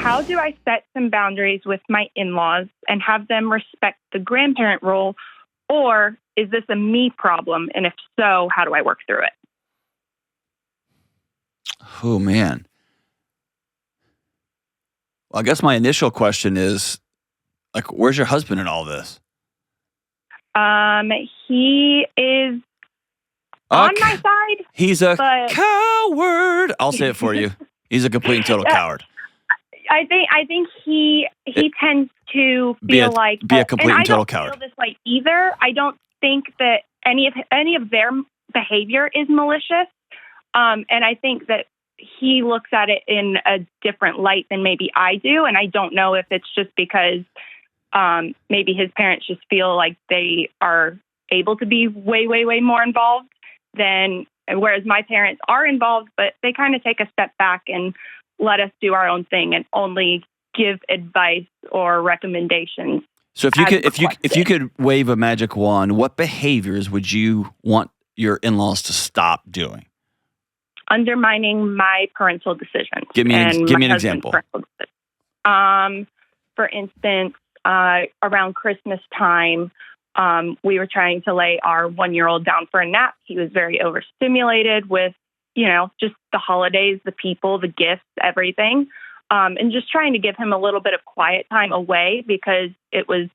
how do I set some boundaries with my in-laws and have them respect the grandparent role? Or is this a me problem? And if so, how do I work through it? Oh, man. Well, I guess my initial question is, like, where's your husband in all this? He is on my side. He's a coward. I'll say it for you. He's a complete and total coward. I think he tends to feel be a complete and total coward. I don't feel this way either. I don't think that any of their behavior is malicious. And I think that he looks at it in a different light than maybe I do. And I don't know if it's just because maybe his parents just feel like they are able to be way, way, way more involved whereas my parents are involved, but they kind of take a step back and let us do our own thing and only give advice or recommendations. So if you could wave a magic wand, what behaviors would you want your in-laws to stop doing? Undermining my parental decisions. Give me an example. For instance, around Christmas time, we were trying to lay our 1-year-old down for a nap. He was very overstimulated with, just the holidays, the people, the gifts, everything. And just trying to give him a little bit of quiet time away because it was,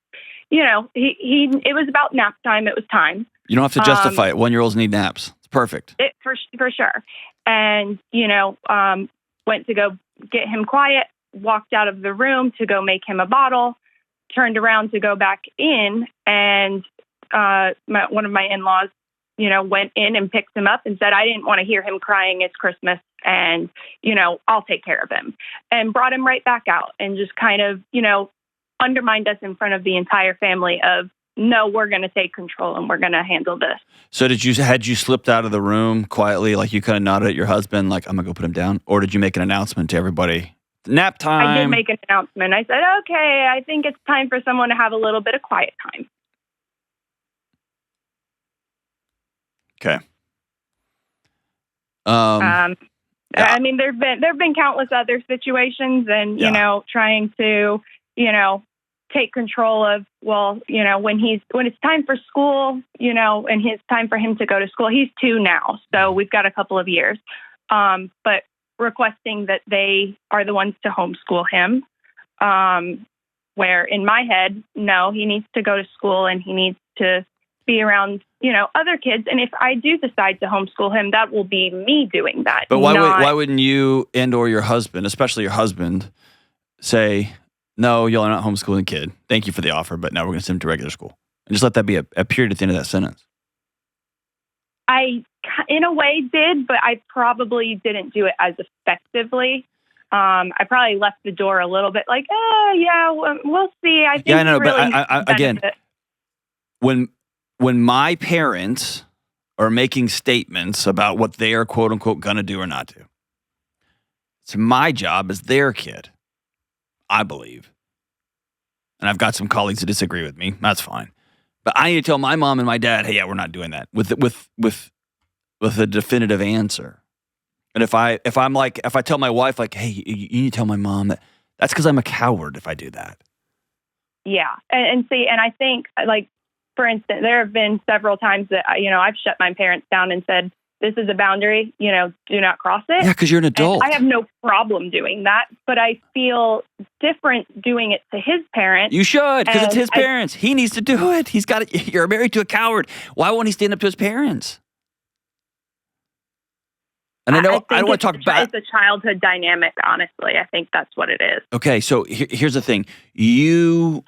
it was about nap time. It was time. You don't have to justify it. 1-year-olds need naps. It's perfect. For sure. And, went to go get him quiet, walked out of the room to go make him a bottle, turned around to go back in, and one of my in-laws, went in and picked him up and said, I didn't want to hear him crying. It's Christmas and, I'll take care of him, and brought him right back out and just kind of, undermined us in front of the entire family of, no, we're going to take control and we're going to handle this. So had you slipped out of the room quietly, like you kind of nodded at your husband, like, I'm going to go put him down? Or did you make an announcement to everybody? Nap time. I did make an announcement. I said, okay, I think it's time for someone to have a little bit of quiet time. Okay. Yeah. I mean, there've been countless other situations, and trying to take control of, when it's time for school, and it's time for him to go to school. He's 2 now, so we've got a couple of years. But requesting that they are the ones to homeschool him, where in my head, no, he needs to go to school and he needs to be around, other kids. And if I do decide to homeschool him, that will be me doing that. But why wouldn't you and or your husband, especially your husband, say, no, y'all are not homeschooling the kid. Thank you for the offer, but now we're going to send him to regular school. And just let that be a period at the end of that sentence. I, in a way, did, but I probably didn't do it as effectively. I probably left the door a little bit like, we'll see. I think but again, when my parents are making statements about what they are quote unquote gonna do or not do, it's my job as their kid, I believe. And I've got some colleagues that disagree with me. That's fine. But I need to tell my mom and my dad, hey, we're not doing that with a definitive answer. And if I tell my wife, like, hey, you need to tell my mom that's because I'm a coward if I do that. Yeah. And I think, like, for instance, there have been several times that, I've shut my parents down and said, this is a boundary, do not cross it. Yeah, because you're an adult. And I have no problem doing that, but I feel different doing it to his parents. You should, because it's his parents. He needs to do it. He's got it. You're married to a coward. Why won't he stand up to his parents? And I don't want to talk about. It's a childhood dynamic, honestly. I think that's what it is. Okay, so here's the thing. You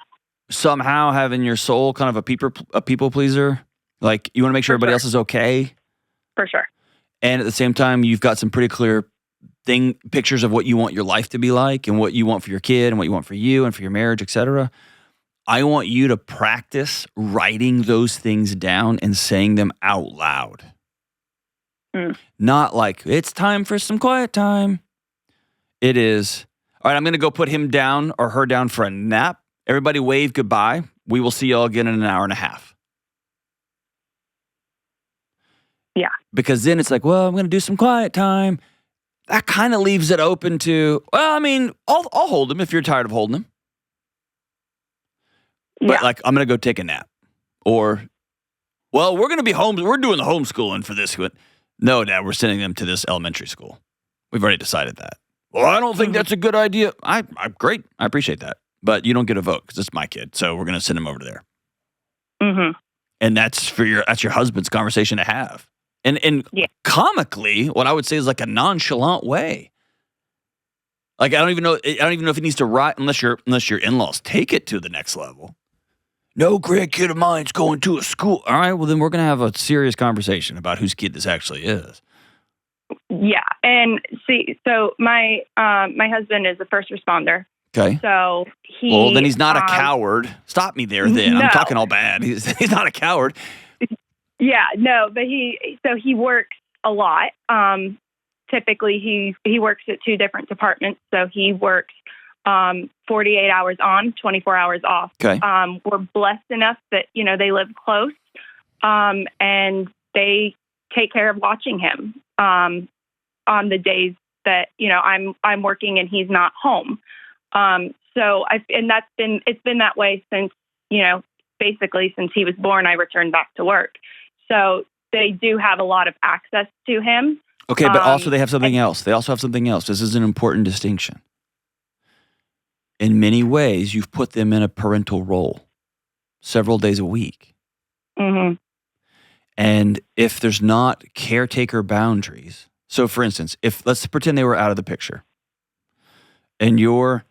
somehow have in your soul kind of a people pleaser. Like, you want to make sure everybody else is okay. For sure. And at the same time, you've got some pretty clear pictures of what you want your life to be like and what you want for your kid and what you want for you and for your marriage, etc. I want you to practice writing those things down and saying them out loud. Not like, it's time for some quiet time. It is, all right, I'm going to go put him down or her down for a nap. Everybody wave goodbye. We will see y'all again in an hour and a half. Yeah. Because then it's like, well, I'm going to do some quiet time. that kind of leaves it open to, well, I mean, I'll hold him if you're tired of holding him. But like, I'm going to go take a nap. Or, well, we're going to be home. We're doing the homeschooling for this. No, Dad, we're sending them to this elementary school. We've already decided that. Well, I don't think that's a good idea. I'm great. I appreciate that. But you don't get a vote because it's my kid. So we're going to send him over to there. Mm-hmm. And that's your husband's conversation to have. And comically, what I would say is like a nonchalant way. Like, I don't even know if it needs to rise unless your in-laws take it to the next level. No grandkid of mine's going to a school. All right, well then we're going to have a serious conversation about whose kid this actually is. Yeah, and see, so my husband is a first responder. Okay. So well, then he's not a coward. Stop me there. Then I'm talking all bad. He's not a coward. Yeah, no, but he works a lot. Typically, he works at 2 different departments. So he works 48 hours on, 24 hours off. Okay. We're blessed enough that, they live close, and they take care of watching him on the days that, I'm working and he's not home. It's been that way since, basically since he was born. I returned back to work. So they do have a lot of access to him. Okay, but also they have something else. They also have something else. This is an important distinction. In many ways, you've put them in a parental role several days a week. Mm-hmm. And if there's not caretaker boundaries, so for instance, let's pretend they were out of the picture, and your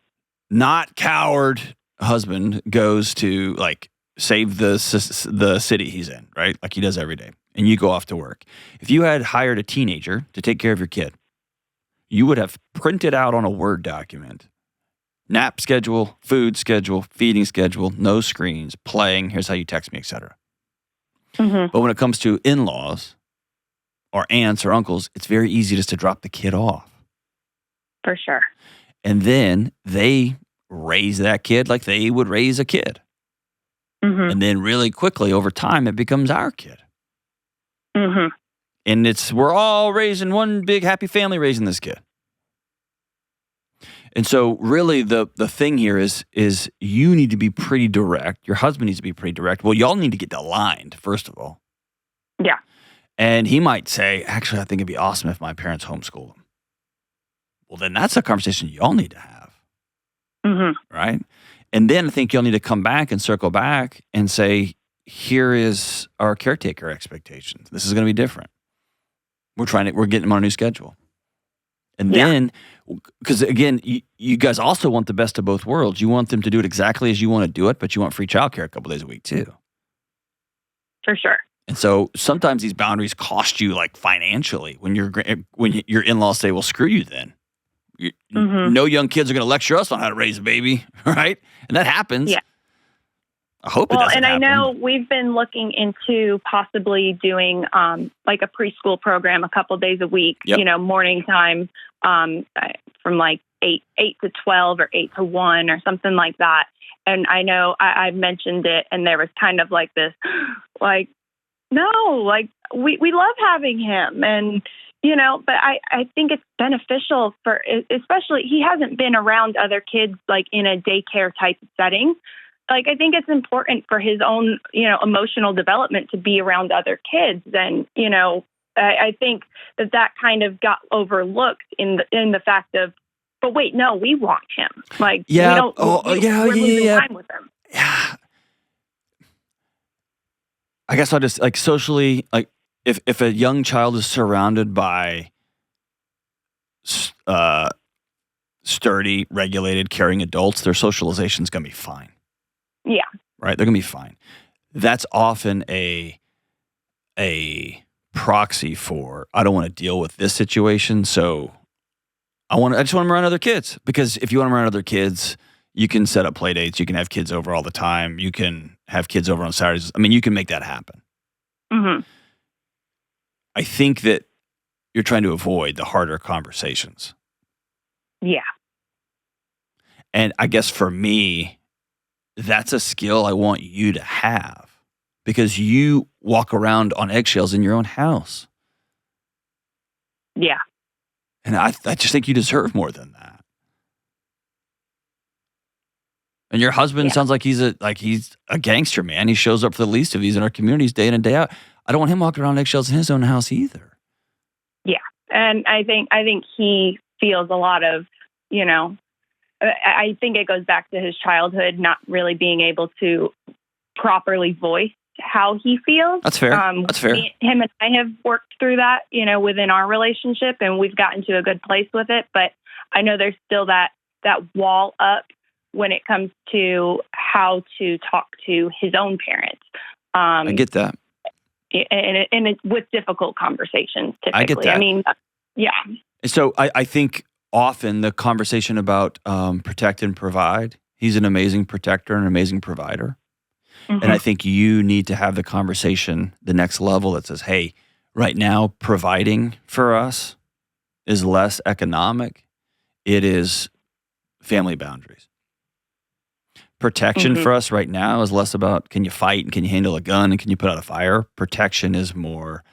not coward husband goes to like save the city he's in, right? Like he does every day. And you go off to work. If you had hired a teenager to take care of your kid, you would have printed out on a Word document, nap schedule, food schedule, feeding schedule, no screens, playing, here's how you text me, etc. Mm-hmm. But when it comes to in-laws or aunts or uncles, it's very easy just to drop the kid off. For sure. And then they raise that kid like they would raise a kid. Mm-hmm. And then really quickly over time, it becomes our kid. Mm-hmm. And we're all raising one big happy family raising this kid. And so really the thing here is you need to be pretty direct. Your husband needs to be pretty direct. Well, y'all need to get aligned, first of all. Yeah. And he might say, actually, I think it'd be awesome if my parents homeschool them. Well, then that's a conversation y'all need to have. Mm-hmm. Right? And then I think y'all need to come back and circle back and say, here is our caretaker expectations. This is going to be different. We're getting them on a new schedule. And then, because again, you guys also want the best of both worlds. You want them to do it exactly as you want to do it, but you want free childcare a couple days a week too. For sure. And so sometimes these boundaries cost you like financially when your in-laws say, well, screw you then. No young kids are going to lecture us on how to raise a baby, right? And that happens. Yeah. I hope it doesn't happen. I know we've been looking into possibly doing like a preschool program a couple days a week, morning time from like 8 to 12 or 8 to 1 or something like that. And I know I've mentioned it and there was kind of like this, like, no, like we love having him. And, but I think it's beneficial especially he hasn't been around other kids like in a daycare type of setting. Like, I think it's important for his own, emotional development to be around other kids. And, I think that kind of got overlooked in the fact of, but wait, no, we want him. Like, we don't, we're losing time with him. Yeah. I guess I'll just, like, socially, like, if a young child is surrounded by sturdy, regulated, caring adults, their socialization is going to be fine. Yeah. Right? They're going to be fine. That's often a proxy for, I don't want to deal with this situation, so I just want them around other kids. Because if you want them around other kids, you can set up play dates. You can have kids over all the time. You can have kids over on Saturdays. I mean, you can make that happen. Mm-hmm. I think that you're trying to avoid the harder conversations. Yeah. And I guess for me, that's a skill I want you to have because you walk around on eggshells in your own house. Yeah. And I just think you deserve more than that. And your husband sounds like he's a gangster, man. He shows up for the least of these in our communities day in and day out. I don't want him walking around eggshells in his own house either. Yeah. And I think he feels a lot of, I think it goes back to his childhood, not really being able to properly voice how he feels. That's fair. That's fair. Him and I have worked through that, within our relationship, and we've gotten to a good place with it. But I know there's still that wall up when it comes to how to talk to his own parents. I get that. And it's with difficult conversations, typically. I get that. I mean, yeah. So I think often the conversation about protect and provide, he's an amazing protector and an amazing provider. Mm-hmm. And I think you need to have the conversation, the next level that says, hey, right now, providing for us is less economic. It is family boundaries. Protection for us right now is less about can you fight and can you handle a gun and can you put out a fire. Protection is more,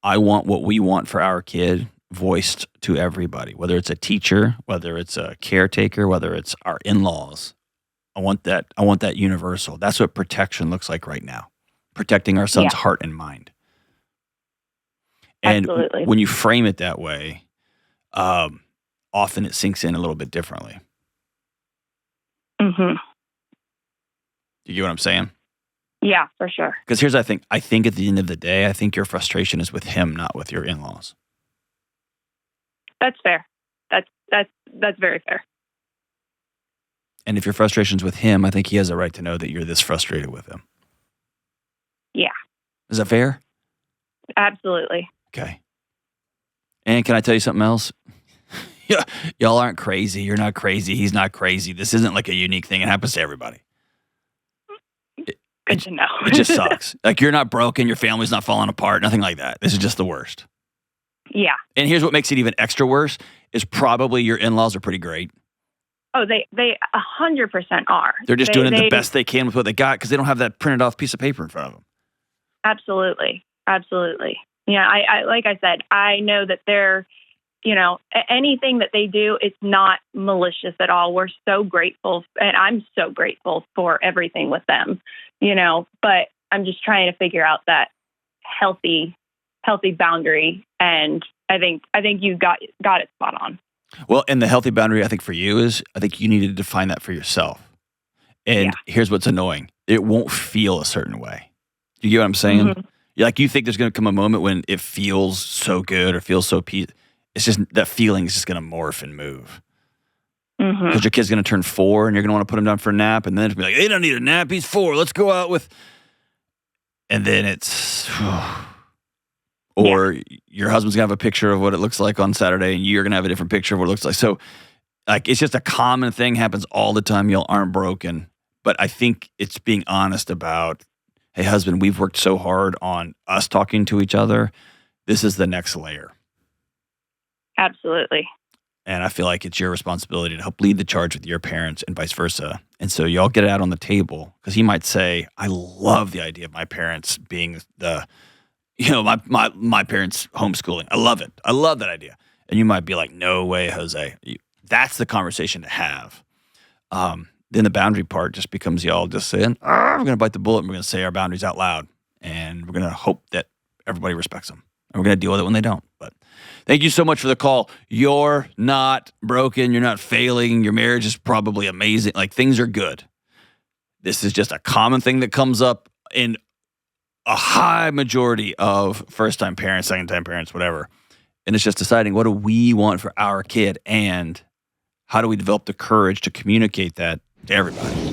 I want what we want for our kid voiced to everybody, whether it's a teacher, whether it's a caretaker, whether it's our in-laws. I want that universal. That's what protection looks like right now. Protecting our son's heart and mind. And Absolutely. When you frame it that way, often it sinks in a little bit differently. Mm-hmm. You get what I'm saying? Yeah, for sure. Because here's, I think at the end of the day, I think your frustration is with him, not with your in-laws. That's fair. That's very fair. And if your frustration's with him, I think he has a right to know that you're this frustrated with him. Yeah. Is that fair? Absolutely. Okay. And can I tell you something else? Y'all aren't crazy. You're not crazy. He's not crazy. This isn't like a unique thing. It happens to everybody. Good to know. It just sucks. Like you're not broken. Your family's not falling apart. Nothing like that. This is just the worst. Yeah. And here's what makes it even extra worse is probably your in-laws are pretty great. Oh, they 100% are. They're just doing the best they can with what they got because they don't have that printed off piece of paper in front of them. Absolutely. Yeah, I like I said, I know that they're, anything that they do, it's not malicious at all. We're so grateful, and I'm so grateful for everything with them, but I'm just trying to figure out that healthy boundary, and I think you got it spot on. Well, and the healthy boundary, I think for you is, I think you need to define that for yourself. And here's what's annoying. It won't feel a certain way. Do you get what I'm saying? Mm-hmm. Like you think there's going to come a moment when it feels so good or feels so peace. It's just that feeling is just going to morph and move. Because your kid's going to turn 4 and you're going to want to put him down for a nap. And then it'll be like, they don't need a nap. He's 4. Let's go out with. And then it's. Or your husband's going to have a picture of what it looks like on Saturday and you're going to have a different picture of what it looks like. So, like, it's just a common thing, happens all the time. Y'all aren't broken. But I think it's being honest about, hey, husband, we've worked so hard on us talking to each other. This is the next layer. Absolutely. And I feel like it's your responsibility to help lead the charge with your parents and vice versa. And so y'all get it out on the table because he might say, I love the idea of my parents being my parents homeschooling. I love it. I love that idea. And you might be like, no way, Jose. That's the conversation to have. Then the boundary part just becomes y'all just saying, we're going to bite the bullet and we're going to say our boundaries out loud. And we're going to hope that everybody respects them. And we're going to deal with it when they don't. But thank you so much for the call. You're not broken. You're not failing. Your marriage is probably amazing. Like things are good. This is just a common thing that comes up in a high majority of first-time parents, second-time parents, whatever. And it's just deciding what do we want for our kid and how do we develop the courage to communicate that to everybody.